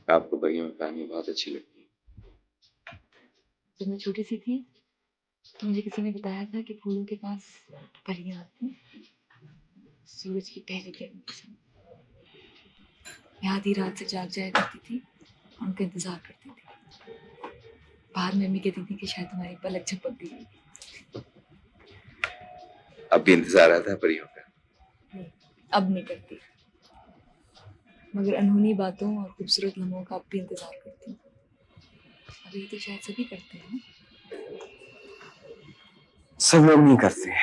आपको परियों की कहानी बहुत अच्छी लगती है। जब मैं छोटी सी थी तो मुझे किसी ने बताया था कि फूलों के पास परियां आती हैं सूरज की पहली किरण के समय। मैं आधी रात से जाग जाया करती थी और उनका इंतजार करती थी। बाहर मम्मी कहती थी कि शायद तुम्हारी पलक झपक गई। अब भी इंतजार आता है परियों का? नहीं, अब नहीं करती, मगर अनहोनी बातों और खूबसूरत लम्हों का अब भी इंतजार करती हूँ। अभी तो शायद सभी करते हैं ना? सब लोग नहीं करते।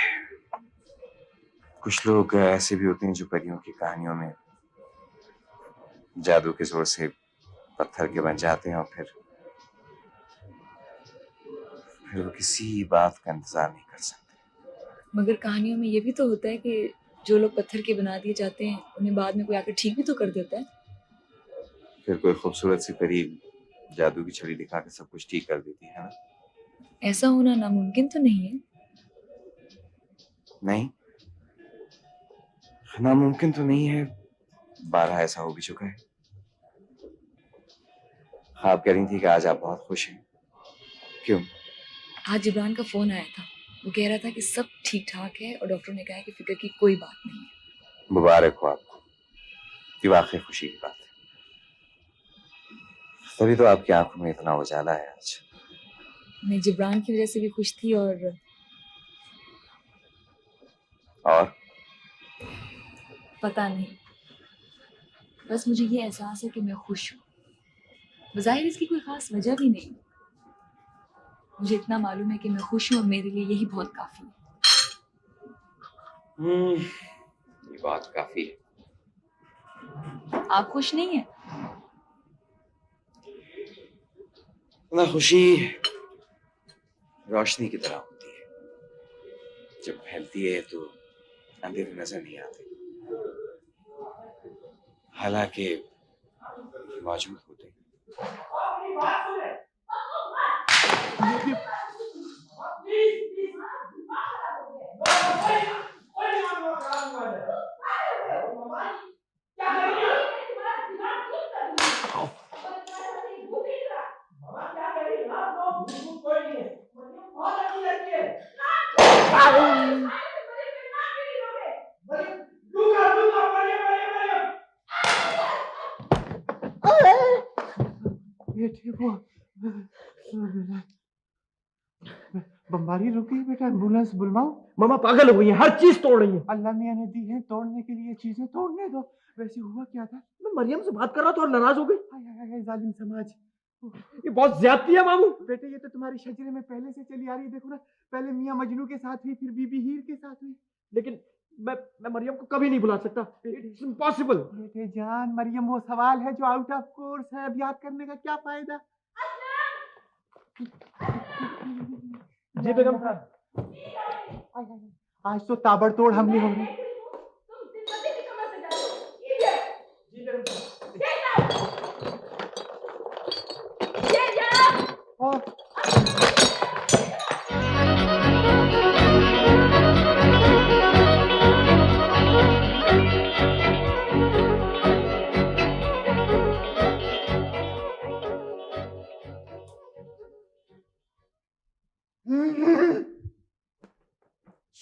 कुछ लोग ऐसे भी होते हैं जो परियों की कहानियों में जादू के जोर से पत्थर के बन जाते हैं और फिर वो किसी बात का इंतजार नहीं कर सकते। मगर कहानियों में ये भी तो होता है कि जो लोग पत्थर के बना दिए जाते हैं उन्हें बाद में कोई आकर ठीक भी तो कर देता है। फिर कोई खूबसूरत सी परी जादू की छड़ी दिखा के सब कुछ ठीक कर देती है ना? ऐसा होना नामुमकिन तो नहीं है। नहीं, नामुमकिन तो नहीं है। 12 ऐसा हो भी चुका है। आप कह रही थी कि आज आप बहुत खुश हैं, क्यों? आज जिब्रान का फोन आया था। वो कह रहा था कि सब ठीक ठाक है और डॉक्टर ने कहा है कि फिक्र की कोई बात नहीं है। मुबारक हो आपको, ये वाकई खुशी की बात है। तभी तो आपकी आंखों में इतना उजाला है आज। मैं जिब्रान की वजह से भी खुश थी और पता नहीं, बस मुझे ये एहसास है कि मैं खुश हूँ। बज़ाहिर इसकी कोई खास वजह भी नहीं। मुझे इतना मालूम है कि मैं खुश हूँ और मेरे लिए यही बहुत काफी है। ये बात काफी है। आप खुश नहीं है? ना, खुशी रोशनी की तरह होती है, जब फैलती है तो अंधेरे नजर नहीं आते, हालांकि मौजूद होते हैं। बमबारी रुकी बेटा, एम्बुलेंस बुलवाओ। मामा पागल हो गई है, हर चीज तोड़ रही है। अल्लाह मियां ने दी है तोड़ने के लिए चीजें, तोड़ने दो। वैसे हुआ क्या था? मैं मरियम से बात कर रहा था और नाराज हो गई। हाय हाय हाय, जालिम समाज। ये बहुत ज्यादती है मामू। बेटे ये तो तुम्हारी शजरे में पहले से चली आ रही है। देखो ना, पहले मियां मजनू के साथ हुई, फिर बीबी हीर के साथ हुई। लेकिन मैं मरियम को कभी नहीं बुला सकता। It's impossible. बेटे जान, मरियम वो सवाल है जो आउट ऑफ कोर्स है, अब याद करने का क्या फायदा। जी बेगम साहब। आज तो ताबड़तोड़ हमले हो रहे।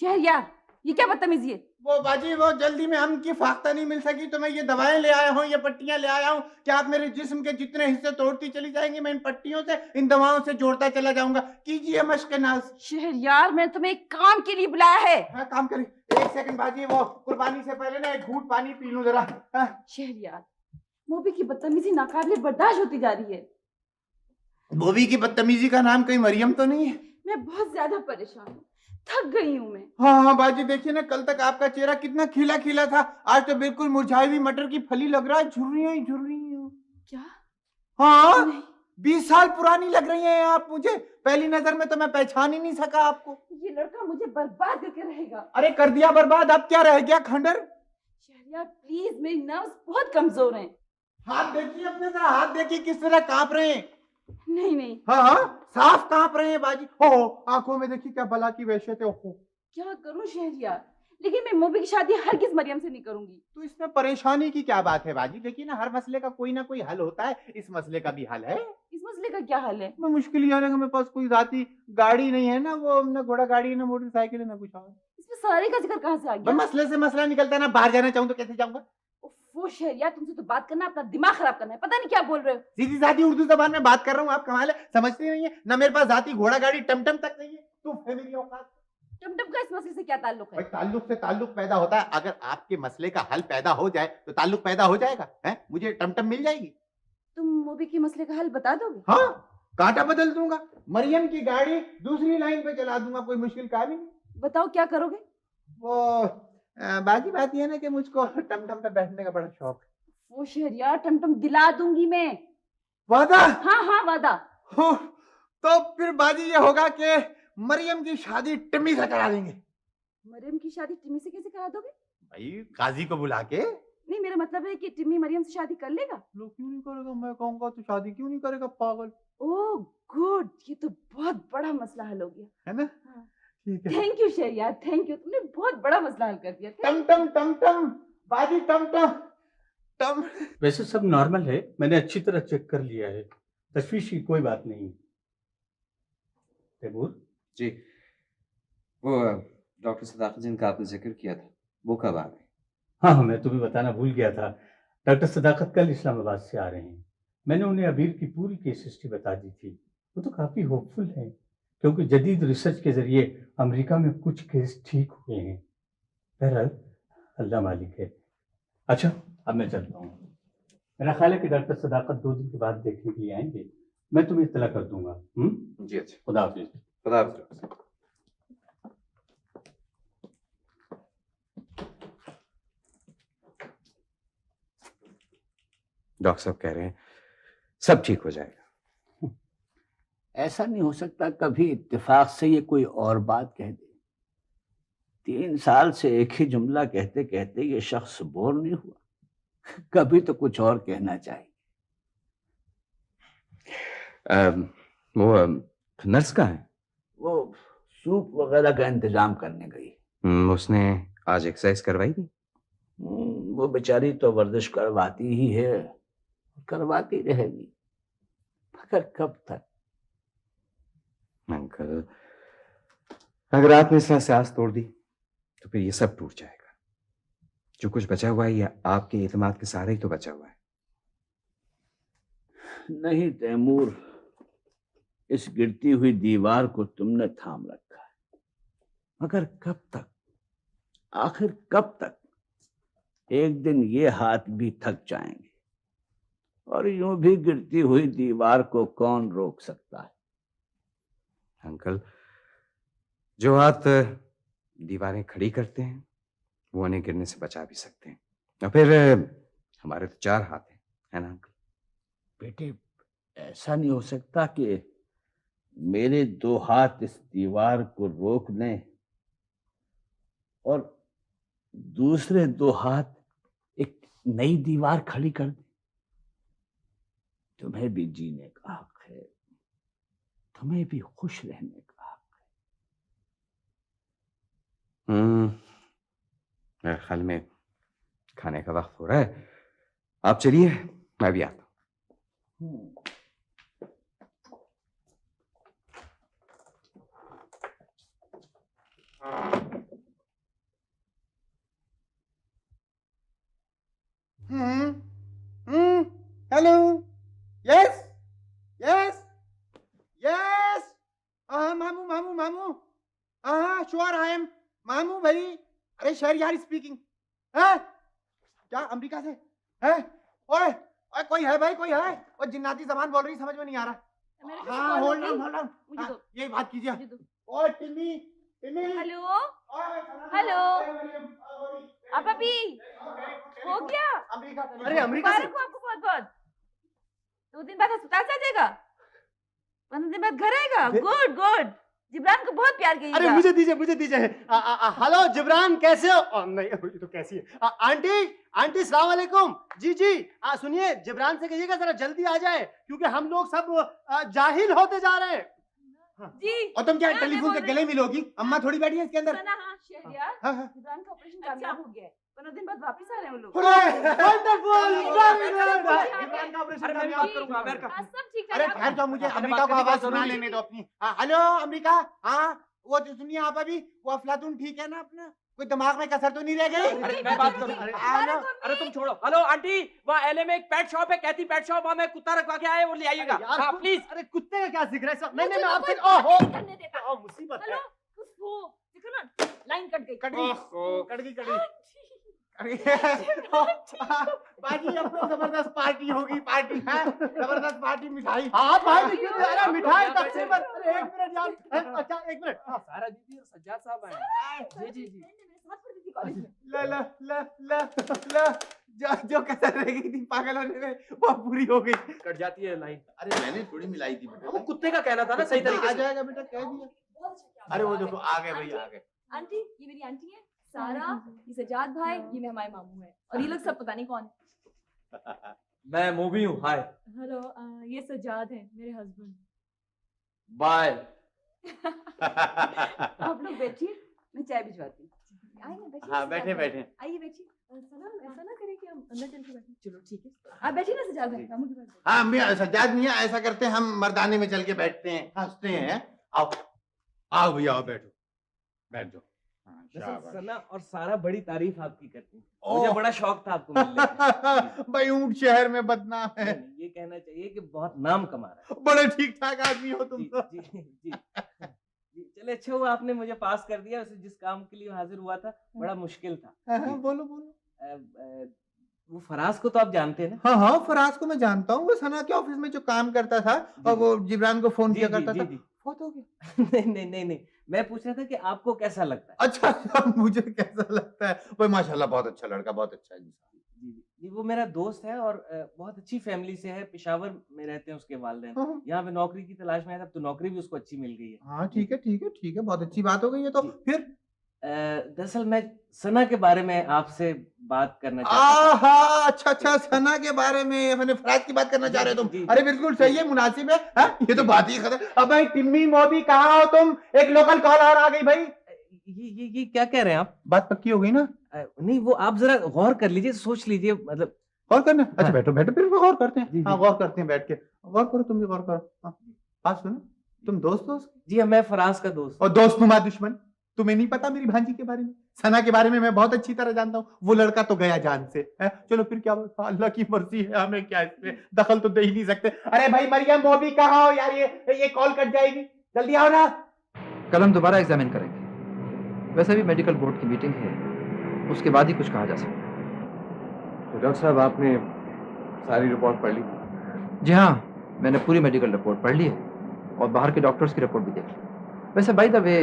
शहरयार, ये क्या बदतमीजी है? वो बाजी, वो जल्दी में हम की फाख्ता नहीं मिल सकी तो मैं ये दवाएं ले आया हूँ, ये पट्टियां ले आया हूँ। क्या आप मेरे जिस्म के जितने हिस्से तोड़ती चली जाएंगी, मैं इन पट्टियों से, इन दवाओं से जोड़ता चला जाऊंगा। कीजिए मश्क नाज। शहरयार, मैंने तुम्हें एक काम के लिए बुलाया है। हाँ, काम करिए। एक सेकंड बाजी, वो कुर्बानी से पहले ना एक घूंट पानी पी लूं जरा। हाँ। शहरयार, मोबी की बदतमीजी नाकाबिले बर्दाश्त होती जा रही है। बोबी की बदतमीजी का नाम कहीं मरियम तो नहीं है? मैं बहुत ज्यादा परेशान हूँ, थक गई हूँ मैं। हाँ हाँ बाजी, देखिए ना, कल तक आपका चेहरा कितना खिला खिला था, आज तो बिल्कुल मुरझाई हुई मटर की फली लग रहा है। झुर्रियां ही झुर्रियां। क्या? हाँ, नहीं। 20 साल पुरानी लग रही हैं आप मुझे। पहली नजर में तो मैं पहचान ही नहीं सका आपको। ये लड़का मुझे बर्बाद करके रहेगा। अरे कर दिया बर्बाद, अब क्या रह गया खंडर। शहरयार प्लीज, मेरी नर्व्स बहुत कमजोर हैं। हाथ देखिए अपने, जरा हाथ देखिए किस तरह कांप रहे हैं। नहीं नहीं। हाँ हाँ, साफ कांप रहे हैं बाजी। हो आंखों में देखिए क्या बला की वहशत है। ओहो, क्या करूं शहरयार, लेकिन मैं मोबी की शादी हरगिज मरियम से नहीं करूंगी। तो इसमें परेशानी की क्या बात है बाजी? देखिए ना, हर मसले का कोई ना कोई हल होता है, इस मसले का भी हल है। इस मसले का क्या हल है? मैं मुश्किल ये है ना कि मेरे पास कोई जाती गाड़ी नहीं है ना, वो ना घोड़ा गाड़ी है ना मोटरसाइकिल है ना कुछ और। इसमें सारे का जिक्र कहाँ से आ मैं गया? मसले से मसला निकलता है ना, बाहर जाना चाहूँ तो कैसे जाऊंगा? वो शहरिया, तुमसे तो बात करना अपना दिमाग खराब करना है, पता नहीं क्या बोल रहे हो। सीधी सादी उर्दू जबान में बात कर रहा हूँ, आप कमाल है, समझते नहीं है ना। मेरे पास जाती घोड़ा गाड़ी टमटम तक नहीं है, तो है मेरी औकात। टमटम का इस मसले से क्या ताल्लुक भाई है? ताल्लुक से ताल्लुक पैदा होता है। अगर आपके मसले का हल पैदा हो जाए तो ताल्लुक पैदा हो जाएगा। है, मुझे टमटम मिल जाएगी। तुम मोबी के मसले का हल बता दोगे? हाँ, कांटा बदल दूंगा, मरियम की गाड़ी दूसरी लाइन पे चला दूंगा, कोई मुश्किल काम ही नहीं। बताओ क्या करोगे? वो बाकी बात यह है ना कि मुझको टमटम पे बैठने का बड़ा शौक है। वो शहरिया, टमटम दिला दूंगी मैं। वादा? हाँ हाँ वादा। हो, तो फिर बाजी ये होगा कि मरियम की शादी टिम्मी से करा देंगे। मरियम की शादी टिम्मी से कैसे करा दोगे? भाई काजी को बुला के। नहीं, मेरा मतलब है कि टिम्मी मरियम से शादी कर लेगा। लोग क्यों नहीं करेगा? मैं कहूंगा तो शादी क्यों नहीं करेगा पागल? ओह गुड, ये तो बहुत बड़ा मसला हल हो गया है ना? हाँ। ठीक है। थैंक यू शहरिया, थैंक यू, तुमने बहुत बड़ा मसला हल कर दिया। टमटम टमटम बाजी टमटम टम। वैसे सब नॉर्मल है, मैंने अच्छी तरह चेक कर लिया है, तशवीश की कोई बात नहीं। तैमूर जी, वो डॉक्टर सदाकत जिनका आपने जिक्र किया था, वो कब आ गए? हाँ हाँ, मैं तुम्हें बताना भूल गया था। डॉक्टर सदाकत कल इस्लामाबाद से आ रहे हैं। मैंने उन्हें अबीर की पूरी केस हिस्ट्री बता दी थी। वो तो काफ़ी होपफुल हैं, क्योंकि जदीद रिसर्च के ज़रिए अमेरिका में कुछ केस ठीक हुए हैं। बहरहाल अल्लाह मालिक है। अच्छा, अब मैं चलता हूँ। मेरा ख्याल है कि डॉक्टर सदाकत 2 दिन के बाद देखने के लिए आएंगे। मैं तुम्हें इत्तला कर दूंगा। जी अच्छा, खुदा हाफिज़। खुदा हाफिज़। डॉक्टर साहब कह रहे हैं सब ठीक हो जाएगा। ऐसा नहीं हो सकता कभी इत्तेफाक से ये कोई और बात कह दे। 3 साल से एक ही जुमला कहते कहते ये शख्स बोर नहीं हुआ। कभी तो कुछ और कहना चाहिए। वो नर्स कहाँ है? वो सूप वगैरह का इंतजाम करने गई। उसने आज एक्सरसाइज करवाई थी? वो बेचारी तो वर्जिश करवाती ही है, करवाती रहेगी, मगर कब तक? अंकल, अगर आपने इस तरह से आस तोड़ दी तो फिर ये सब टूट जाएगा। जो कुछ बचा हुआ है ये आपके एतमाद के सहारे ही तो बचा हुआ है। नहीं तैमूर, इस गिरती हुई दीवार को तुमने थाम रखा है, मगर कब तक? आखिर कब तक? एक दिन ये हाथ भी थक जाएंगे, और यूं भी गिरती हुई दीवार को कौन रोक सकता है? अंकल, जो हाथ दीवारें खड़ी करते हैं वो उन्हें गिरने से बचा भी सकते हैं। और फिर हमारे तो 4 हाथ हैं, है ना अंकल? बेटे, ऐसा नहीं हो सकता कि मेरे 2 हाथ इस दीवार को रोक लें और दूसरे 2 हाथ एक नई दीवार खड़ी कर दें। तुम्हें भी जीने का हक है, तुम्हें भी खुश रहने का हक है। मेरे ख्याल में खाने का वक्त हो रहा है। आप चलिए, मैं भी आता हूँ। Hello, yes yes yes. मामू मामू मामू, हाँ श्योर आई एम मामू भाई। अरे शहरयार स्पीकिंग। है क्या? अमेरिका से है? ओए ओए, कोई है भाई, कोई है? वो जिन्नाती जबान बोल रही, समझ में नहीं आ रहा। हाँ होल्ड ऑन होल्ड ऑन, यही बात कीजिए। ओए टिम्मी टिम्मी। हेलो हेलो, आप अभी हो गया? अमेरिका। अरे अमेरिका से? मुबारक हो आपको बहुत बहुत। 2 दिन बाद अस्पताल से आ जाएगा, 15 दिन बाद घर आएगा। गुड गुड, जिब्रान को बहुत प्यार कीजिएगा। अरे मुझे दीजिए। हेलो जिब्रान, कैसे हो? नहीं, ये तो कैसी है? आंटी सलाम वालेकुम। जी सुनिए, जिब्रान से कहिएगा जरा जल्दी आ जाए, क्योंकि हम लोग सब जाहिल होते जा रहे हैं। जी और तुम क्या हाँ, मैं टेलीफोन से बोल रही गले मिलोगी? अम्मा थोड़ी बैठी है इसके अंदर। सना, हाँ शहरियार, हाँ, हाँ। जिब्रान का ऑपरेशन कामयाब हो गया है। 15 दिन बाद वापस आ रहे हैं वो लोग। वंडरफुल, वेरी जिब्रान का ऑपरेशन अरे मैं कामयाब बात करूंगा अमेरिका। हाँ, सब ठीक अरे ठाक है। ठहर जाओ, मुझे मैंने अमेरिका बात को करनी आवाज बहुत सुना जरूरी लेने दो अपनी। हाँ, हेलो अमेरिका। हाँ, वो जो सुनिए आप अभी, वो अफलातून ठीक है ना अपना? कोई दिमाग में कसर तो नहीं रह गई? अरे मैं बात करूं। हेलो, अरे तुम छोड़ो। हेलो आंटी, वहाँ एलए में एक पेट शॉप है, कहती पेट शॉप, वहाँ मैं कुत्ता रखवा के आया, वो ले आइएगा। यार हाँ प्लीज। अरे कुत्ते का क्या जिक्र है सब? नहीं मुझे नहीं मैं तो आपसे कोई ओहो बात नहीं करने देता। मुसीबत है। हेलो, उफ, देखो ना, लाइन कट गई। कट गई, कट गई, कट गई। बाजी अब तो जबरदस्त पार्टी होगी, पार्टी है, जबरदस्त पार्टी, मिठाई। हाँ भाई क्यों अरे मिठाई तकसीम पर। अरे एक मिनट यार, अच्छा एक मिनट। हाँ, सारा दीदी और सज्जाद साहब आए। जी जी जी। मेरे साथ पढ़ती थी कॉलेज में। ला ला ला ला ला, जो कसर रह गई थी पागल होने में, वो पूरी हो गई। कट जाती है लाइन। अरे मैंने थोड़ी मिलाई थी बेटा। वो कुत्ते का कहना था ना सही तरीके आ से। जाएगा बेटा, कह दिया। बहुत अच्छा किया। अरे वो देखो आ गए भाई, आ गए। आंटी, ये मेरी आंटी है सारा, ये सजाद भाई, ये मैं हमारे मामू है, और ये लोग सब पता नहीं कौन है। मैं मूवी हूँ। हाय हेलो, ये सजाद है मेरे हस्बैंड। बाय। आप लोग बैठिए, मैं चाय भिजवाती हूँ। आइए ना, बैठिए। हाँ, सजाद बैठे भाई। बैठे। आइए बैठिए। सनम, ऐसा ना करें कि हम अंदर चल के बैठें। चलो ठीक है, आप बैठिए ना सजाद भाई, मामू के पास बैठिए। हाँ, हम भी सज्जाद मियाँ ऐसा करते हैं, हम मर्दाने में चल के बैठते हैं, हंसते हैं। आओ आओ भैया, आओ बैठो, बैठ जाओ। हाँ, शाबाश। सना और सारा बड़ी तारीफ आपकी करती हैं। ओह। मुझे बड़ा शौक था आपको मिलने का। भाई ऊंट शहर में बदनाम है। नहीं, ये कहना चाहिए कि बहुत नाम कमा रहा है। बड़े ठीक ठाक आदमी हो तुम जी तो। जी जी जी। चले अच्छा हुआ आपने मुझे पास कर दिया। वैसे जिस काम के लिए हाजिर हुआ था बड़ा मुश्किल था। हाँ, बोलो बोलो। वो फराज को तो आप जानते हैं ना? हाँ हाँ, फराज को मैं जानता हूँ, वो सना के ऑफिस में जो काम करता था और वो जिब्रान को फोन जी, किया जी, करता जी, था, जी। बहुत हो गया। नहीं नहीं नहीं नहीं, मैं पूछ रहा था कि आपको कैसा लगता है? अच्छा अच्छा, मुझे कैसा लगता है? भाई माशाल्लाह बहुत अच्छा लड़का, बहुत अच्छा इंसान। जी जी जी, वो मेरा दोस्त है और बहुत अच्छी फैमिली से है। पेशावर में रहते हैं उसके वालिदैन। हाँ यहाँ पे नौकरी की तलाश में आया था, तो नौकरी भी उसको अच्छी मिल गई है। हाँ, ठीक है ठीक है ठीक है, बहुत अच्छी बात हो गई है। तो जी। फिर दरअसल मैं सना के बारे में आपसे बात करना चाहता था। आहा, अच्छा अच्छा, सना के बारे में, मैंने फराज की बात करना चाह रहे हो जी, तुम? जी, अरे जी। बिल्कुल सही है, मुनासिब है। हाँ, ये तो बात ही खत्म। अब भाई टिम्मी मोदी कहाँ हो तुम? एक लोकल कॉल और आ गई भाई। ये क्या कह रहे हैं आप? बात पक्की हो गई ना? नहीं, वो आप जरा गौर कर लीजिए, सोच लीजिए, मतलब। गौर करना? अच्छा हाँ। बैठो बैठो, फिर गौर करते जी, हैं। जी। हाँ, गौर करते हैं बैठ के। गौर करो, तुम भी गौर करो। हाँ, बात सुनो, तुम दोस्त हो उसके? जी हाँ, मैं फराज का दोस्त। और दोस्त नुमा दुश्मन? तुम्हें नहीं पता मेरी भांजी के बारे में? सना के बारे में मैं बहुत अच्छी तरह जानता हूँ। वो लड़का तो गया जान से है। चलो फिर क्या, अल्लाह की मर्जी है, हमें क्या इसमें दखल तो दे ही नहीं सकते। अरे भाई मरियम मोदी कहाँ हो यार? ये कॉल कट जाएगी, जल्दी आओ ना। कल हम दोबारा एग्जामिन करेंगे। वैसे भी मेडिकल बोर्ड की मीटिंग है, उसके बाद ही कुछ कहा जा सकता है। तो डॉक्टर साहब, आपने सारी रिपोर्ट पढ़ ली? जी हाँ, मैंने पूरी मेडिकल रिपोर्ट पढ़ ली है और बाहर के डॉक्टर्स की रिपोर्ट भी देख ली। वैसे बाय द वे,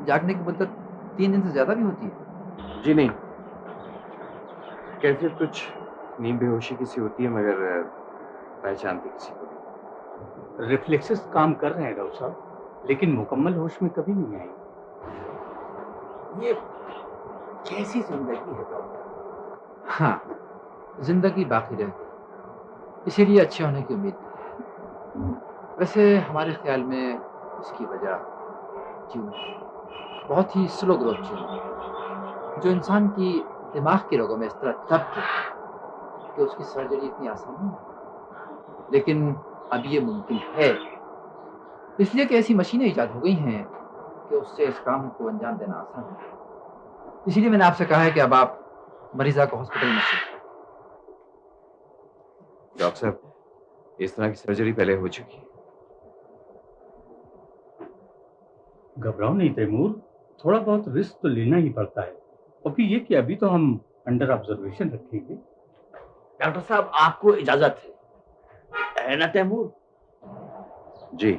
जागने की मुद्दत 3 दिन से ज़्यादा भी होती है। जी नहीं, कैफियत कुछ नींद बेहोशी की सी होती है, मगर पहचानती किसी को नहीं। रिफ्लेक्सेस काम कर रहे हैं डॉक्टर साहब, लेकिन मुकम्मल होश में कभी नहीं आई। ये कैसी जिंदगी है डॉक्टर? हाँ, जिंदगी बाकी रहती, इसीलिए अच्छे होने की उम्मीद है। वैसे हमारे ख्याल में इसकी वजह ट्यूमर, बहुत ही स्लो ग्रोथ ट्यूमर, जो इंसान की दिमाग के रोगों में इस तरह दब गई कि उसकी सर्जरी इतनी आसान नहीं है। लेकिन अब ये मुमकिन है, इसलिए कि ऐसी मशीनें इजाद हो गई हैं कि उससे इस काम को अंजाम देना आसान है। इसीलिए मैंने आपसे कहा है कि अब आप मरीजा को हॉस्पिटल में शिफ्ट करें। डॉक्टर साहब, इस तरह की सर्जरी पहले हो चुकी है। घबराओ नहीं तैमूर, थोड़ा बहुत रिस्क तो लेना ही पड़ता है। और फिर ये कि अभी तो हम अंडर ऑब्जर्वेशन रखेंगे। डॉक्टर साहब, आपको इजाजत है ना तैमूर? जी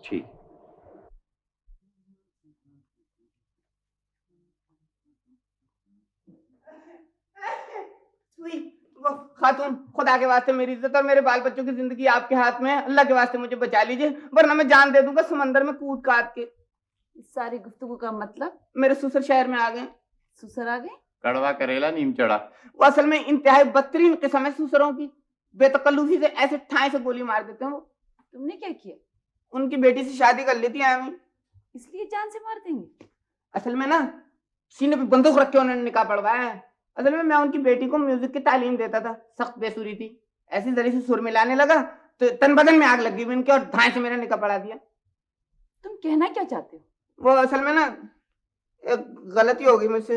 ठीक। वो खातून, खुदा के वास्ते मेरी इज्जत और मेरे बाल बच्चों की जिंदगी आपके हाथ में है। अल्लाह के वास्ते मुझे बचा लीजिए, वरना मैं जान दे दूंगा समंदर में कूद काट के। इस सारी गुफ्तगू का मतलब? मेरे ससुर शहर में आ गए। ससुर आ गए? कड़वा करेला नीम चढ़ा। वो असल में इंतहाई बदतरीन किस्म है ससुरों की। बेतकल्लुफी से ऐसे ठाए से गोली मार देते हैं वो। तुमने क्या किया? उनकी बेटी से शादी कर ली थी आमी। इसलिए जान से मार देंगे? असल में ना सीने पे बंदूक रख के उन्होंने निकाह पढ़वाया है। असल में मैं उनकी बेटी को म्यूजिक की तालीम देता था, सख्त बेसुरी थी। ऐसी जरी से सुर मिलाने लगा तो तन बदन में आग लग गई उनके और धाए से मेरा निकाह पढ़ा दिया। तुम कहना क्या चाहते हो? वो असल में ना एक गलती हो गई मुझसे।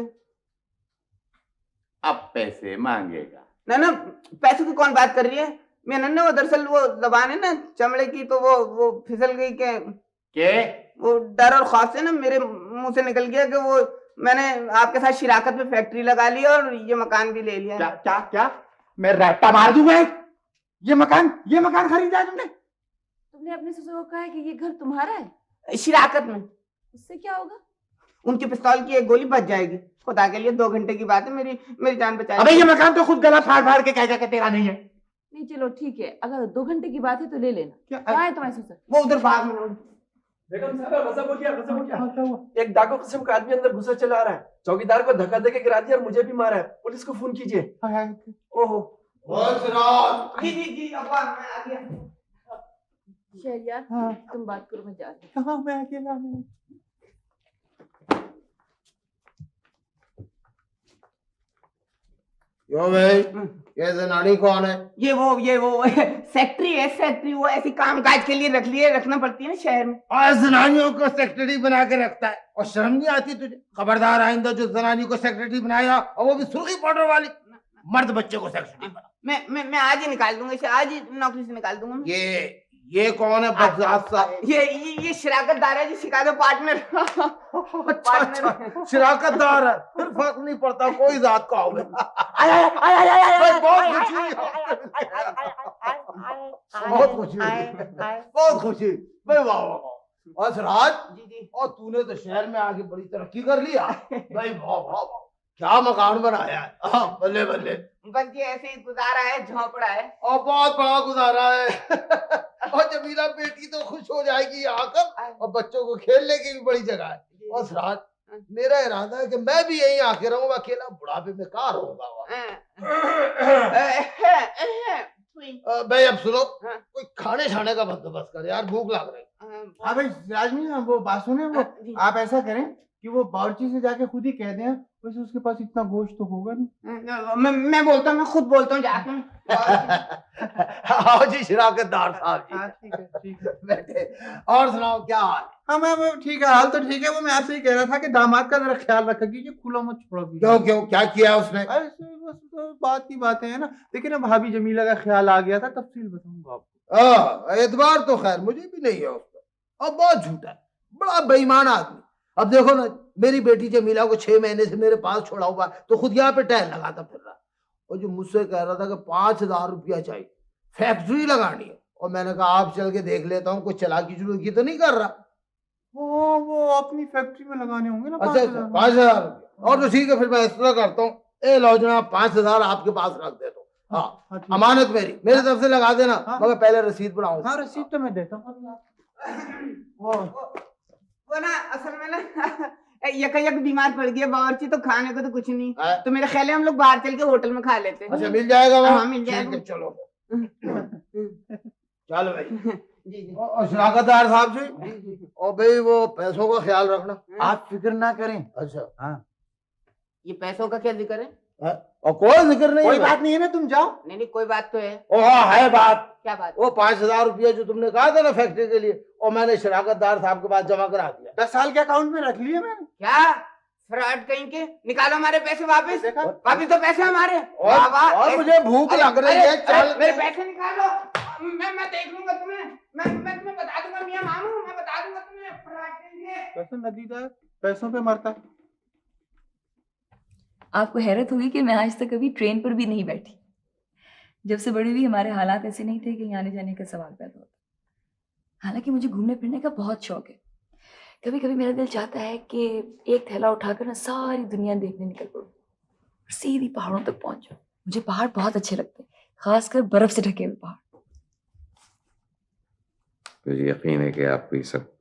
अब पैसे मांगेगा। ना पैसों की कौन बात कर रही है? मैं नन्ना वो दरअसल वो जबान है ना चमड़े की, तो वो फिसल गई के वो डर और खौफ से ना मेरे मुंह से निकल गया कि वो मैंने आपके साथ शिराकत में फैक्ट्री लगा ली और ये मकान भी ले लिया। क्या क्या क्या? मैं रट्टा मार दूंगा। ये मकान खरीदा है तुमने? तुमने अपने ससुर को कहा है कि ये घर तुम्हारा है? शिराकत में। उससे क्या होगा? उनके पिस्तौल की एक गोली बच जाएगी। खुदा के लिए 2 घंटे की बात है, मेरी जान बचा। अबे ये मकान तो खुद गला फाड़ के कहेगा कि तेरा नहीं है। नहीं चलो ठीक है, अगर 2 घंटे की बात है तो ले लेना। क्या है तुम्हारे ससुर? वो उधर भाग में। बेगम साहब गजब हो गया। एक डाकू किस्म का आदमी अंदर घुसा चला आ रहा है, चौकीदार को धक्का देके गिरा दिया और मुझे भी मारा है। पुलिस को फोन कीजिए। ओहो जी अब्बा मैं आ गया। शहरियार हाँ। तुम बात करो, मैं जा रही हूँ। कहाँ मैं अकेला हूँ? यो भाई, ये जनानी कौन है? ये वो सेक्रेटरी है। सेक्रेटरी वो ऐसी काम काज के लिए रखना पड़ती है ना शहर में। और जनानियों को सेक्रेटरी बना के रखता है और शर्म नहीं आती तुझे? खबरदार आइंदा जो जनानी को सेक्रेटरी बनाया और वो भी सुर्खी पाउडर वाली, मर्द बच्चे को सेक्रेटरी बना। मैं आज ही निकाल दूंगा इसे, आज ही नौकरी से निकाल दूंगा मैं। ये कौन है बदजात सा? ये शिराकतदार है जी, सिखा दो पार्टनर। अच्छा, शिराकतदार है, फिर फर्क नहीं पड़ता कोई जात का हो। बहुत खुशी बहुत खुशी भाई, वाह वाह। असराज जी और तूने तो शहर में आके बड़ी तरक्की कर लिया भाई, वाह वाह वाह, क्या मकान बनाया है। बल्ले बल्ले। बस ये ऐसे ही गुजारा है, झोंपड़ा है। और बहुत बड़ा गुजारा है। और जमीला बेटी तो खुश हो जाएगी आकर, और बच्चों को खेलने की भी बड़ी जगह है। और सराज, मेरा इरादा है कि मैं भी यहीं आके रहूंगा, अकेला बुढ़ापे में कहाँ रहूंगा। भाई अब सुनो, कोई खाने छाने का बंदोबस्त कर यार, भूख लग रही। हाँ भाई राजमी, वो बात सुने, वो आप ऐसा करें कि वो बावर्ची से जाके खुद ही कह दें, वैसे उसके पास इतना गोश्त तो होगा नहीं। मैं बोलता हूँ, मैं खुद बोलता हूँ जाके। आओ जी शिराकतदार साहब जी। हाँ, ठीक है बैठे। और सुनाओ क्या हाल? हाँ मैं ठीक है, हाल तो ठीक है। वो मैं आपसे ही कह रहा था कि दामाद का जरा ख्याल रखा कीजिए, खुला मत छोड़ा कीजिए। क्यों क्या किया उसने? ऐसे बस तो बात की बातें हैं ना। देखिए ना, भाभी जमीला का ख्याल आ गया था, तफसील बताऊंगा आपको। एतबार तो खैर मुझे भी नहीं है उसका, अब बहुत झूठा है, बड़ा बेईमान आदमी। अब देखो ना, मेरी बेटी जमीला को 6 महीने से मेरे पास छोड़ा हुआ तो खुद यहाँ पे टहल लगाता फिर रहा, और जो मुझसे कह रहा था कि 5000 रुपया चाहिए, फैक्ट्री लगानी है। और मैंने कहा आप चल के देख लेता हूँ, कुछ चालाकी चुलूकी तो नहीं कर रहा। वो अपनी फैक्ट्री में लगाने होंगे ना। अच्छा 5000 रुपया, और तो ठीक है, फिर मैं इस तरह करता हूँ, ए लो जनाब 5000 आपके पास रख देता हूँ। हाँ, अमानत मेरी तरफ से लगा देना। मगर पहले रसीद बनाओ। हाँ रसीद तो मैं देता हूँ। वो ना असल में ना यक बीमार पड़ गया बावर्ची, तो खाने को तो कुछ नहीं, तो मेरा ख्याल है हम लोग बाहर चल के होटल में खा लेते हैं। अच्छा मिल जाएगा वहाँ? हाँ मिल जाएगा। चलो चलो भाई। जी और शिराकतदार साहब जी, और भाई वो पैसों का ख्याल रखना, आप फिक्र ना करें। अच्छा हाँ, ये पैसों का क्या जिक्र है? और कोई जिक्र नहीं, कोई बात नहीं है ना, तुम जाओ। नहीं कोई बात तो है। ओ हाँ है बात। क्या बात? वो 5000 रुपया जो तुमने कहा था ना फैक्ट्री के लिए, और मैंने शिराकतदार साहब के पास जमा करा दिया। 10 साल के अकाउंट में रख लिए मैंने। क्या फ्रॉड कहीं के? निकालो हमारे पैसे वापस। वापस तो पैसे हमारे। और मुझे भूख लग रही है, चल मेरे पैसे निकालो। मैं देख लूंगा तुम्हें, मैं तुम्हें बता दूंगा मियां मामू, मैं बता दूंगा तुम्हें फ्रॉड कहीं के। पैसे नदीदार पैसों पे मरता। आपको हैरत होगी कि मैं आज तक कभी ट्रेन पर भी नहीं बैठी। जब से बड़ी हुई हमारे हालात ऐसे नहीं थे कि आने जाने का सवाल पैदा होता। हालांकि मुझे घूमने फिरने का बहुत शौक है। कभी कभी मेरा दिल चाहता है कि एक थैला उठाकर ना सारी दुनिया देखने निकल पड़ूं, सीधी पहाड़ों तक पहुंच जाऊं। मुझे पहाड़ बहुत अच्छे लगते हैं, खासकर बर्फ से ढके हुए पहाड़। मुझे यकीन है कि आपको ये सब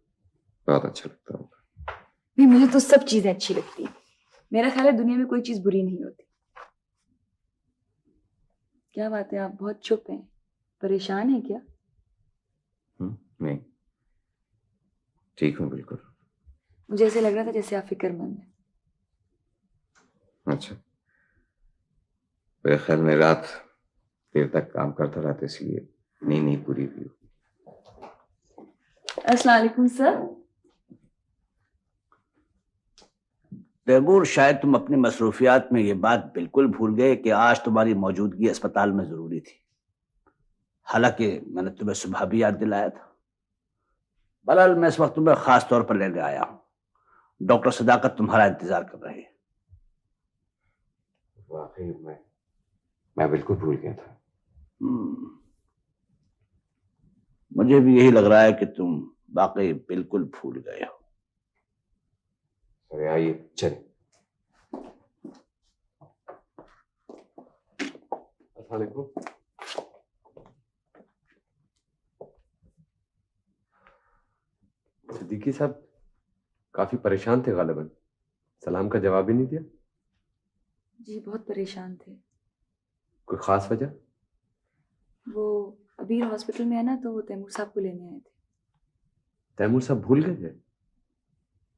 बहुत अच्छा लगता होगा। भी मुझे तो सब चीजें अच्छी लगती हैं। मेरा ख्याल है दुनिया में कोई चीज बुरी नहीं होती। क्या बात है, आप बहुत चुप हैं, परेशान हैं क्या? नहीं, ठीक हूँ बिल्कुल। मुझे ऐसे लग रहा था जैसे आप फिक्रमंद हैं। अच्छा, मेरे ख्याल में रात देर तक काम करता रहा था, इसलिए नींद नहीं पूरी हुई। अस्सलाम वालेकुम सर। तैमूर, शायद तुम अपनी मसरूफियात में ये बात बिल्कुल भूल गए कि आज तुम्हारी मौजूदगी अस्पताल में जरूरी थी। हालांकि मैंने तुम्हें सुबह भी याद दिलाया था। बहरहाल मैं इस वक्त तुम्हें खास तौर पर लेने आया हूँ। डॉक्टर सदाकत तुम्हारा इंतजार कर रही है। वाकई मैं बिल्कुल भूल गया था। मुझे भी यही लग रहा है कि तुम वाकई बिल्कुल भूल गए हो। अरे आइए चले। अस्सलाम वालेकुम। सिद्दीकी साहब काफी परेशान थे गालिबन, सलाम का जवाब ही नहीं दिया। जी बहुत परेशान थे। कोई खास वजह? वो अबीर हॉस्पिटल में है ना, तो वो तैमूर साहब को लेने आए थे। तैमूर साहब भूल गए थे?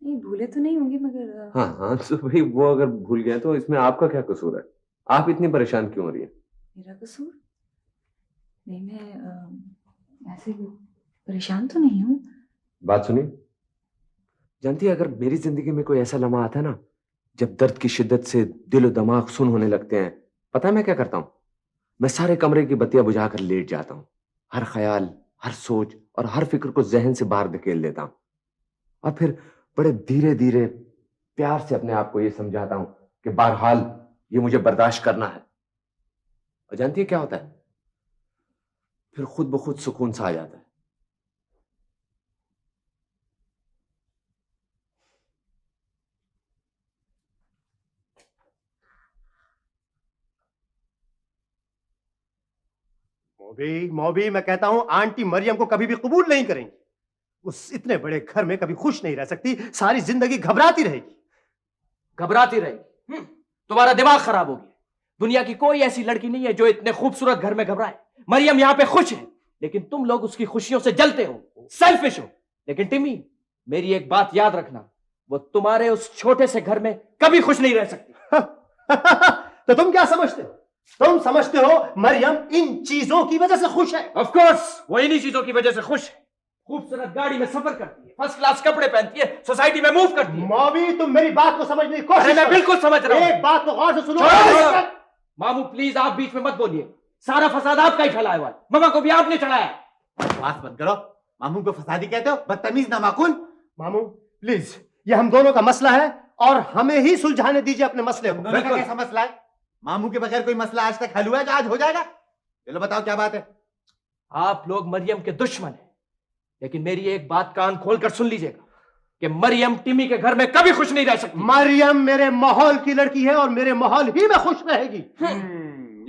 नहीं भूले तो नहीं होंगे, मगर हाँ हाँ, तो भाई वो अगर भूल गए तो इसमें आपका क्या कसूर है? आप इतनी परेशान क्यों हो रही है? मेरा कसूर नहीं, मैं ऐसे परेशान तो नहीं हूँ। बात सुनिए, जानती है अगर मेरी जिंदगी में कोई ऐसा लम्हा आता है ना जब दर्द की शिद्दत से दिल और दिमाग सुन होने लगते हैं, पता है मैं क्या करता हूं? मैं सारे कमरे की बत्तियां बुझाकर लेट जाता हूं। हर ख्याल, हर सोच और हर फिक्र को जहन से बाहर धकेल देता हूं और फिर बड़े धीरे धीरे प्यार से अपने आप को यह समझाता हूं कि बहरहाल ये मुझे बर्दाश्त करना है। और जानती है क्या होता है? फिर खुद ब खुद सुकून सा आ जाता है। मौबी, मैं कहता हूं आंटी मरियम को कभी भी कबूल नहीं करेंगी। उस इतने बड़े घर में कभी खुश नहीं रह सकती, सारी जिंदगी घबराती रहेगी। घबराती रहेगी? तुम्हारा दिमाग खराब हो गया। दुनिया की कोई ऐसी लड़की नहीं है जो इतने खूबसूरत घर में घबराए। मरियम यहाँ पे खुश है, लेकिन तुम लोग उसकी खुशियों से जलते हो, सेल्फिश हो। लेकिन टिमी, मेरी एक बात याद रखना, वो तुम्हारे उस छोटे से घर में कभी खुश नहीं रह सकती। तो तुम क्या समझते हो? तुम समझते हो मरियम इन चीजों की वजह से खुश है? ऑफ कोर्स, वो इन्हीं चीजों की वजह से खुश है। खूबसूरत गाड़ी में सफर करती है, फर्स्ट क्लास कपड़े पहनती है, सोसाइटी में मूव करती है। मौबी, तुम मेरी बात को समझने की कोशिश अरे मैं करो। बिल्कुल समझ रहा हूं। एक बात को गौर से सुनो। मामू प्लीज, आप बीच में मत बोलिए। सारा फसाद आपका ही फैलाया हुआ है। मामा को भी आपने चढ़ाया। बात मत करो। मामू को फसादी कहते हो? बदतमीज नामाकुन। मामू प्लीज, ये हम दोनों का मसला है और हमें ही सुलझाने दीजिए अपने मसले को। दोनों का कैसा मसला है? मामू के बगैर कोई मसला आज तक हल हुआ है जो आज हो जाएगा? चलो बताओ क्या बात है? आप लोग मरियम के दुश्मन हैं, लेकिन मेरी एक बात कान खोलकर सुन लीजिएगा कि मरियम टिमी के घर में कभी खुश नहीं रह सकती। मरियम मेरे माहौल की लड़की है और मेरे माहौल ही में खुश रहेगी।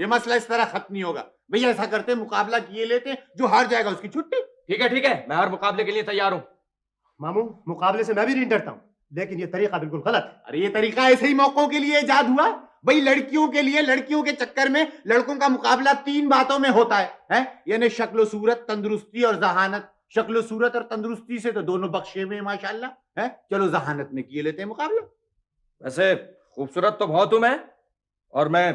ये मसला इस तरह खत्म नहीं होगा। भैया ऐसा करते हैं, मुकाबला किए लेते हैं, जो हार जाएगा उसकी छुट्टी। ठीक है, मैं हर मुकाबले के लिए तैयार हूं। मामू, मुकाबले से मैं भी नहीं डरता हूं, लेकिन ये तरीका बिल्कुल गलत है। अरे ये तरीका ऐसे ही मौकों के लिए इजाद हुआ भाई, लड़कियों के लिए। लड़कियों के चक्कर में लड़कों का मुकाबला 3 बातों में होता है? यानी शक्ल सूरत, तंदुरुस्ती और जहानत। शक्ल सूरत और तंदुरुस्ती से तो दोनों बख्शे हुए माशाल्लाह है। चलो जहानत में किए लेते हैं मुकाबला। वैसे खूबसूरत तो बहुत हूं मैं, और मैं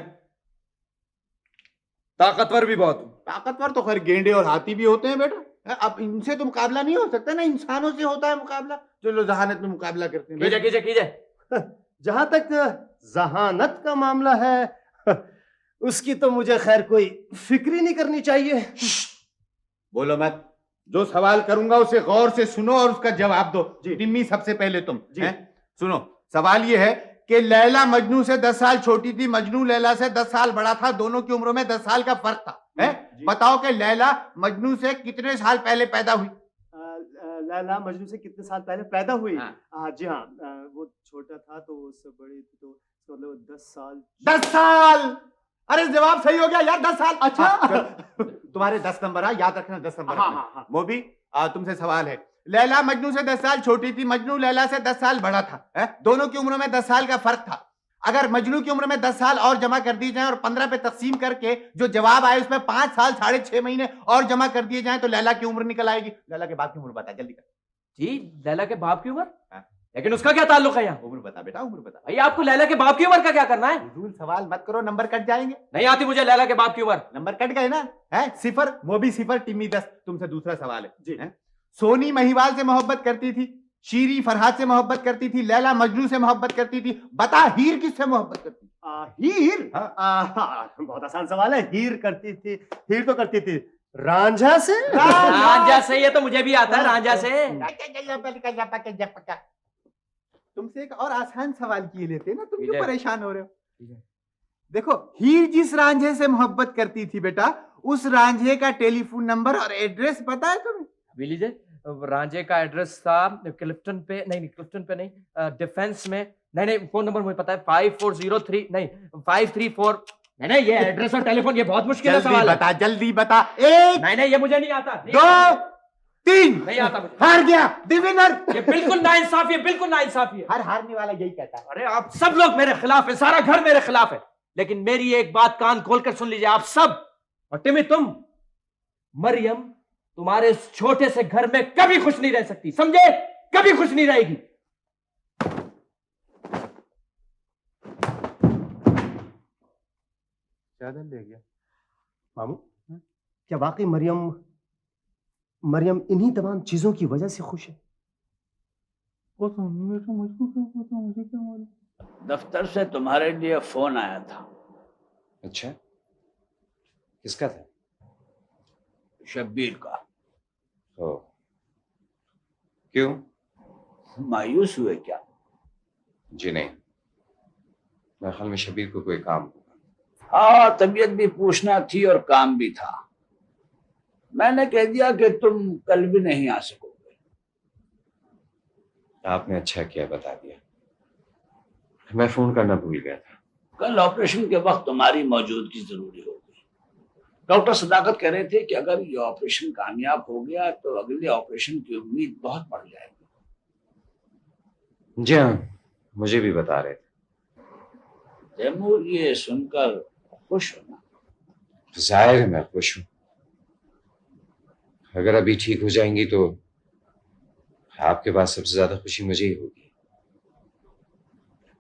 ताकतवर भी बहुत हूं। ताकतवर तो खैर गेंडे और हाथी भी होते हैं बेटा। अब इनसे तो मुकाबला नहीं हो सकता ना, इंसानों से होता है मुकाबला। चलो जहानत में मुकाबला करते हैं। कीजिए। जहां तक जहानत का मामला है, उसकी तो मुझे खैर कोई फिक्र ही नहीं करनी चाहिए। बोलो मत। जो सवाल करूंगा उसे गौर से सुनो और उसका जवाब दो। टिम्मी, सबसे पहले तुम सुनो। सवाल ये है कि लैला मजनू से 10 साल छोटी थी, मजनू लैला से 10 साल बड़ा था, दोनों की उम्रों में 10 साल का फर्क था। बताओ कि लैला मजनू से कितने साल पहले पैदा हुई? लैला मजनू से कितने साल पहले पैदा हुई? जी हाँ, वो छोटा था तो उससे बड़ी थी, तो मतलब 10 साल। 10 साल? अरे जवाब सही हो गया यार, 10 साल। अच्छा, तुम्हारे 10 नंबर है, याद रखना 10 नंबर। हाँ। वो भी तुमसे सवाल है। लैला मजनू से 10 साल छोटी थी, मजनू लैला से 10 साल बड़ा था, दोनों की उम्रों में 10 साल का फर्क था। अगर मजनू की उम्र में 10 साल और जमा कर दिए जाएं और 15 पे तकसीम करके जो जवाब आए उसमें 5 साल 6.5 महीने और जमा कर दिए जाएं तो लैला की उम्र निकल आएगी। लैला के बाप की उम्र बता जल्दी कर। जी लैला के बाप की उम्र? हाँ। लेकिन उसका क्या ताल्लुक है यहाँ? उम्र बता बेटा, उम्र बता। भैया आपको लैला के बाप की उम्र का क्या करना है? फजूल सवाल मत करो, नंबर कट जाएंगे। नहीं आती मुझे लैला के बाप की उम्र। नंबर कट गए ना? है 0 वो भी 0 टिम्मी 10। तुमसे दूसरा सवाल है जी। सोनी महिवाल से मोहब्बत करती थी, शीरी फरहाद से मोहब्बत करती थी, लैला मजनू से मोहब्बत करती थी, बता हीर किससे मोहब्बत करती थी? हीर? हाँ, बहुत आसान सवाल है। हीर करती थी, हीर तो करती थी रांझा से। रांझा से? ये तो मुझे भी आता है, रांझा से। तुमसे एक और आसान सवाल किए लेते ना, तुम क्यों परेशान हो रहे हो? देखो, हीर जिस रांझे से मोहब्बत करती थी बेटा, उस रांझे का टेलीफोन नंबर और एड्रेस पता है तुम्हें? अभी लीजिए, रांझे का एड्रेस था क्लिफ्टन पे, नहीं क्लिफ्टन पे नहीं, डिफेंस में। नहीं फोन नंबर मुझे पता है 5403 नहीं 534। नहीं ये एड्रेस और टेलीफोन ये बहुत मुश्किल सवाल है। जल्दी बता। 1 नहीं ये मुझे नहीं आता। 2 3 नहीं आता मुझे। हार गया द विनर। ये बिल्कुल नाइंसाफी है, बिल्कुल नाइंसाफी है। हर हारने वाला यही कहता है। अरे आप सब लोग मेरे खिलाफ है, सारा घर मेरे खिलाफ है। लेकिन मेरी एक बात कान खोलकर सुन लीजिए आप सब, और टिमी तुम, मरियम तुम्हारे इस छोटे से घर में कभी खुश नहीं रह सकती, समझे? कभी खुश नहीं रहेगी। ज्यादा ले गया मामू। क्या वाकई मरियम इन्हीं तमाम चीजों की वजह से खुश है? मुझको क्या पता, मुझे क्या मालूम। दफ्तर से तुम्हारे लिए फोन आया था। अच्छा, किसका था? शब्बीर का। ओ, क्यों? मायूस हुए क्या? जी नहीं, मेरे ख्याल में शब्बीर को कोई काम होगा। हाँ, तबीयत भी पूछना थी और काम भी था। मैंने कह दिया कि तुम कल भी नहीं आ सकोगे। आपने अच्छा किया, बता दिया। मैं फोन करना भूल गया था। कल ऑपरेशन के वक्त तुम्हारी मौजूदगी जरूरी होगी। डॉक्टर सदाकत कह रहे थे कि अगर ये ऑपरेशन कामयाब हो गया तो अगले ऑपरेशन की उम्मीद बहुत बढ़ जाएगी। जी हाँ, मुझे भी बता रहे थे। तैमूर, ये सुनकर खुश होना। जाहिर है मैं खुश हूं। अगर अभी ठीक हो जाएंगी तो आपके पास सबसे ज्यादा खुशी मुझे ही होगी।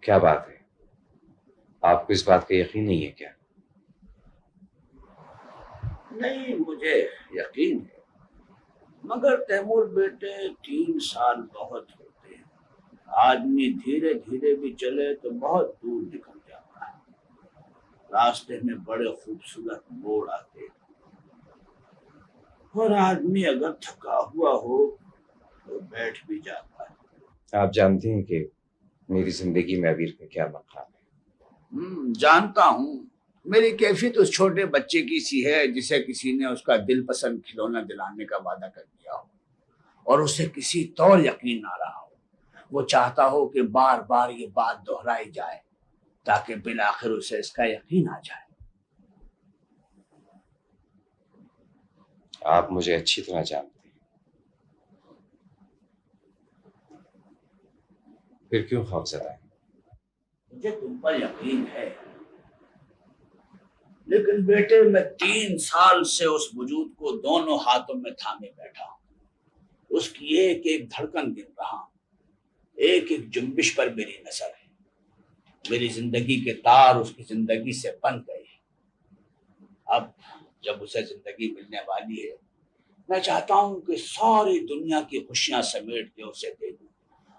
क्या बात है, आपको इस बात का यकीन नहीं है क्या? नहीं, मुझे यकीन है, मगर तैमूर बेटे 3 साल बहुत होते हैं। आदमी धीरे धीरे भी चले तो बहुत दूर निकल जाता है। रास्ते में बड़े खूबसूरत मोड़ आते हैं और आदमी अगर थका हुआ हो तो बैठ भी जाता है। आप जानते हैं कि मेरी जिंदगी में अबीर का क्या मकाम है? जानता हूँ। मेरी कैफियत उस छोटे बच्चे की सी है जिसे किसी ने उसका दिल पसंद खिलौना दिलाने का वादा कर दिया हो और उसे किसी तौर यकीन ना रहा हो। वो चाहता हो कि बार बार ये बात दोहराई जाए ताकि बिल आखिर उसे इसका यकीन आ जाए। आप मुझे अच्छी तरह जानते हैं, फिर क्यों खौफज़दा है? मुझे तुम पर यकीन है, लेकिन बेटे मैं 3 साल से उस वजूद को दोनों हाथों में थामे बैठा हूं। उसकी एक एक धड़कन गिन रहा हूं, एक एक जुम्बिश पर मेरी नजर है। मेरी जिंदगी के तार उसकी जिंदगी से बंध गए। अब जब उसे जिंदगी मिलने वाली है, मैं चाहता हूं कि सारी दुनिया की खुशियां समेट के उसे दे दूं।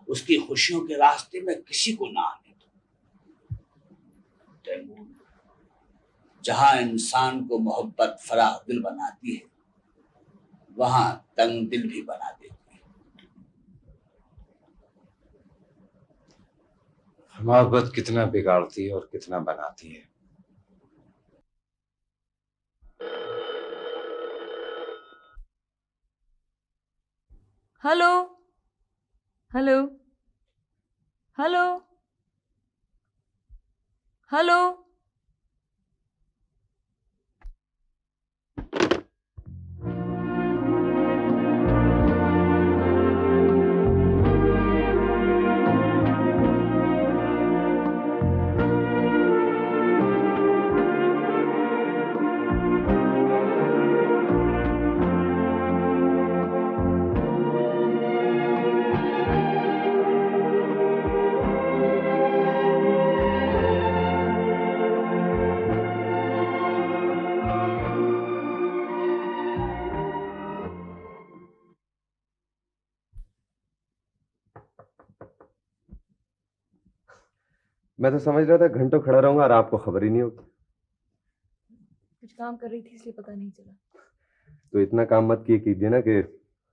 उसकी खुशियों के रास्ते में किसी को ना आने दूं। तैमूर, जहां इंसान को मोहब्बत फराह दिल बनाती है, वहां तंग दिल भी बना देती है। मोहब्बत कितना बिगाड़ती है और कितना बनाती है। Hello hello hello hello. मैं तो समझ रहा था घंटों खड़ा रहूंगा और आपको खबर ही नहीं होगी। कुछ काम कर रही थी इसलिए पता नहीं चला। तो इतना काम मत किए कीजिए ना कि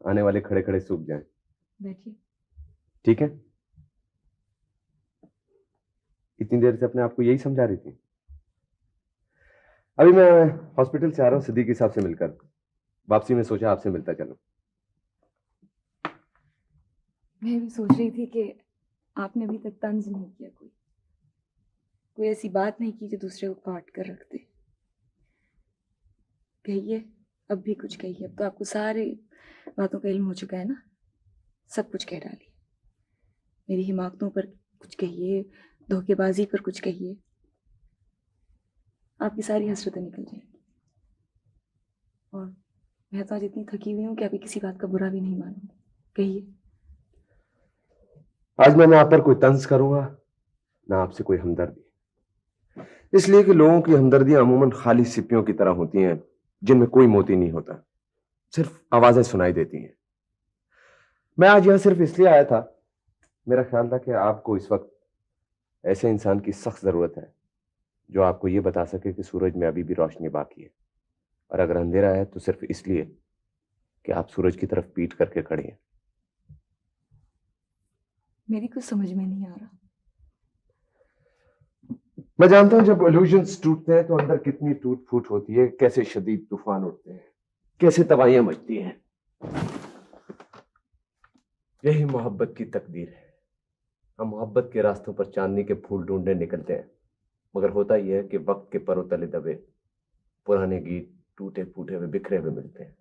आने वाले खड़े खड़े सूख जाएं। बैठिए। ठीक है? इतनी देर से अपने आप को यही समझा रही थी। अभी मैं हॉस्पिटल से आ रहा हूँ सिद्दीकी साहब से मिलकर। वापसी में सोचा आपसे मिलता चलूं। मैं भी सोच रही थी कि आपने अभी तक तंज नहीं किया, कोई ऐसी बात नहीं की जो दूसरे को काट कर रख दे। कहिए, अब भी कुछ कहिए। अब तो आपको सारे बातों का इल्म हो चुका है ना, सब कुछ कह डालिए। मेरी हिमाकतों पर कुछ कहिए, धोखेबाजी पर कुछ कहिए। आपकी सारी हसरतें निकल जाएंगी। और मैं तो आज इतनी थकी हुई हूँ कि अभी किसी बात का बुरा भी नहीं मानूंगी। कहिए। आज मैं ना आप पर कोई तंज करूंगा ना आपसे कोई हमदर्दी, इसलिए कि लोगों की हमदर्दियां अमूमन खाली सिपियों की तरह होती हैं जिनमें कोई मोती नहीं होता, सिर्फ आवाजें सुनाई देती हैं। मैं आज यहां सिर्फ इसलिए आया था, मेरा ख्याल था कि आपको इस वक्त ऐसे इंसान की सख्त जरूरत है जो आपको यह बता सके कि सूरज में अभी भी रोशनी बाकी है, और अगर अंधेरा है तो सिर्फ इसलिए कि आप सूरज की तरफ पीठ करके खड़े हैं। मेरी कुछ समझ में नहीं आ रहा। मैं जानता हूं जब इल्यूजन्स टूटते हैं तो अंदर कितनी टूट फूट होती है, कैसे शदीद तूफान उठते हैं, कैसे तबाहियां मचती हैं। यही मोहब्बत की तकदीर है। हम मोहब्बत के रास्तों पर चांदनी के फूल ढूंढने निकलते हैं, मगर होता यह है कि वक्त के परों तले दबे पुराने गीत टूटे फूटे हुए बिखरे हुए मिलते हैं।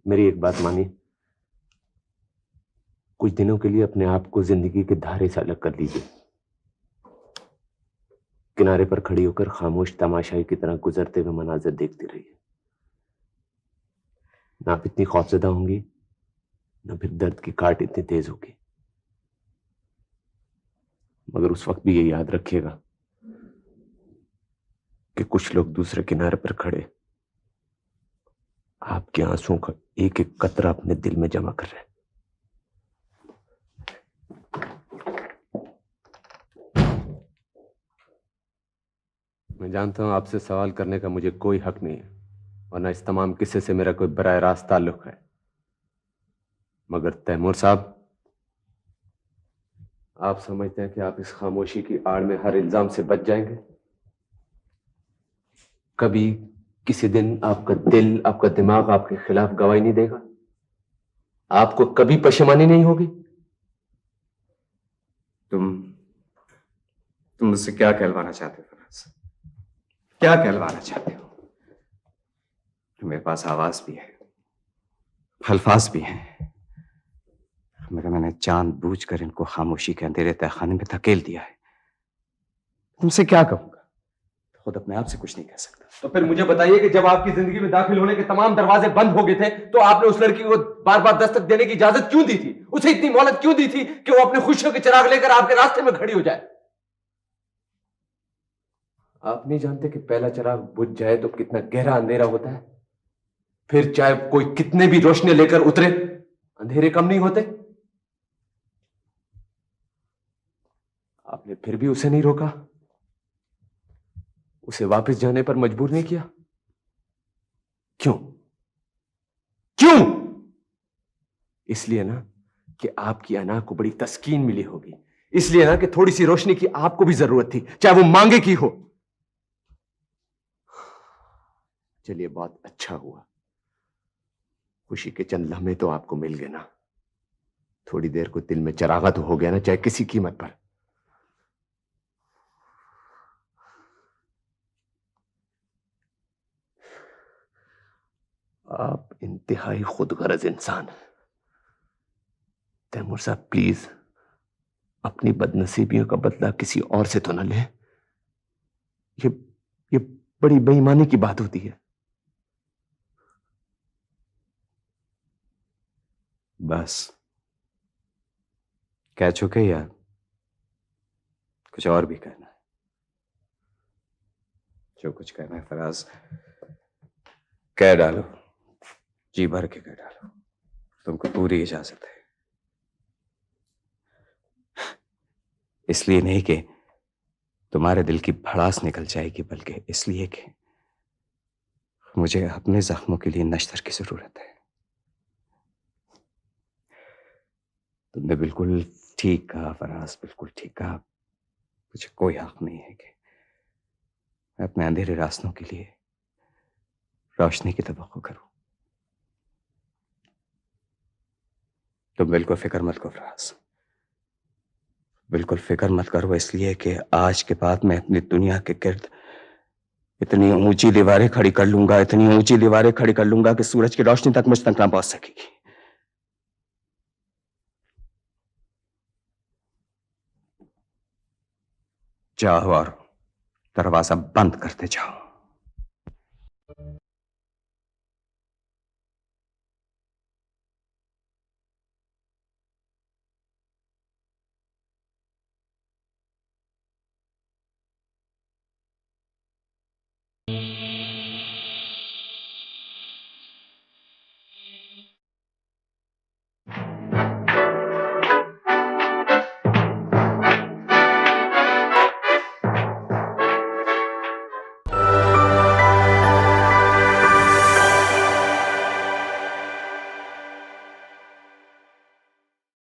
मेरी एक बात मानिए, कुछ दिनों के लिए अपने आप को जिंदगी के धारे से अलग कर लीजिए। किनारे पर खड़ी होकर खामोश तमाशाई की तरह गुजरते हुए मनाजिर देखती रहिए। ना आप इतनी खौफजदा होंगी, ना फिर दर्द की काट इतनी तेज होगी। मगर उस वक्त भी ये याद रखिएगा कि कुछ लोग दूसरे किनारे पर खड़े आपके आंसुओं का एक एक कतरा अपने दिल में जमा कर रहे हैं। मैं जानता हूं आपसे सवाल करने का मुझे कोई हक नहीं है, और न इस तमाम किस्से से मेरा कोई बराह रास्त ताल्लुक है, मगर तैमूर साहब, आप समझते हैं कि आप इस खामोशी की आड़ में हर इल्जाम से बच जाएंगे? कभी किसी दिन आपका दिल, आपका दिमाग आपके खिलाफ गवाही नहीं देगा? आपको कभी पशेमानी नहीं होगी? तुम मुझसे क्या कहलवाना चाहते हो फराज? क्या कहलवाना चाहते हो? मेरे पास आवाज भी है, अल्फाज भी हैं, मगर मैंने जानबूझकर इनको खामोशी के अंधेरे तहखाने में धकेल दिया है। तुमसे क्या कहूंगा? खुद अपने आप से कुछ नहीं कह सकता। तो फिर मुझे बताइए कि जब आपकी जिंदगी में दाखिल होने के तमाम दरवाजे बंद हो गए थे तो आपने उस लड़की को बार बार दस्तक देने की इजाजत क्यों दी थी? उसे इतनी मोहलत क्यों दी थी कि वो अपने खुशियों के चिराग लेकर आपके रास्ते में खड़ी हो जाए? आप नहीं जानते कि पहला चिराग बुझ जाए तो कितना गहरा अंधेरा होता है? फिर चाहे कोई कितने भी रोशनी लेकर उतरे, अंधेरे कम नहीं होते। आपने फिर भी उसे नहीं रोका, उसे वापस जाने पर मजबूर नहीं किया। क्यों? क्यों? इसलिए ना कि आपकी अना को बड़ी तस्कीन मिली होगी, इसलिए ना कि थोड़ी सी रोशनी की आपको भी जरूरत थी, चाहे वो मांगे की हो। चलिए, बहुत अच्छा हुआ, खुशी के चंद लम्हे तो आपको मिल गए ना। थोड़ी देर को दिल में चरागा तो हो गया ना, चाहे किसी कीमत पर। आप इंतहाई खुदगर्ज इंसान हैं। तैमूर साहब, प्लीज अपनी बदनसीबियों का बदला किसी और से तो न लें। ये बड़ी बेईमानी की बात होती है। बस कह चुके यार, कुछ और भी कहना है? जो कुछ कहना है फराज, कह डालो, जी भर के कह डालो, तुमको पूरी इजाजत है। इसलिए नहीं कि तुम्हारे दिल की भड़ास निकल जाएगी, बल्कि इसलिए कि मुझे अपने जख्मों के लिए नश्तर की जरूरत है। तुमने बिल्कुल ठीक कहा फराज, बिल्कुल ठीक कहा। मुझे कोई हक नहीं है कि मैं अपने अंधेरे रास्तों के लिए रोशनी की तवक्को करूं। तुम बिल्कुल फिक्र मत करो फराज, बिल्कुल फिक्र मत करो, इसलिए कि आज के बाद मैं अपनी दुनिया के गिर्द इतनी ऊंची दीवारें खड़ी कर लूंगा, इतनी ऊंची दीवारें खड़ी कर लूंगा कि सूरज की रोशनी तक मुझ तक ना पहुंच सकेगी। जाओ और दरवाजा बंद करते जाओ।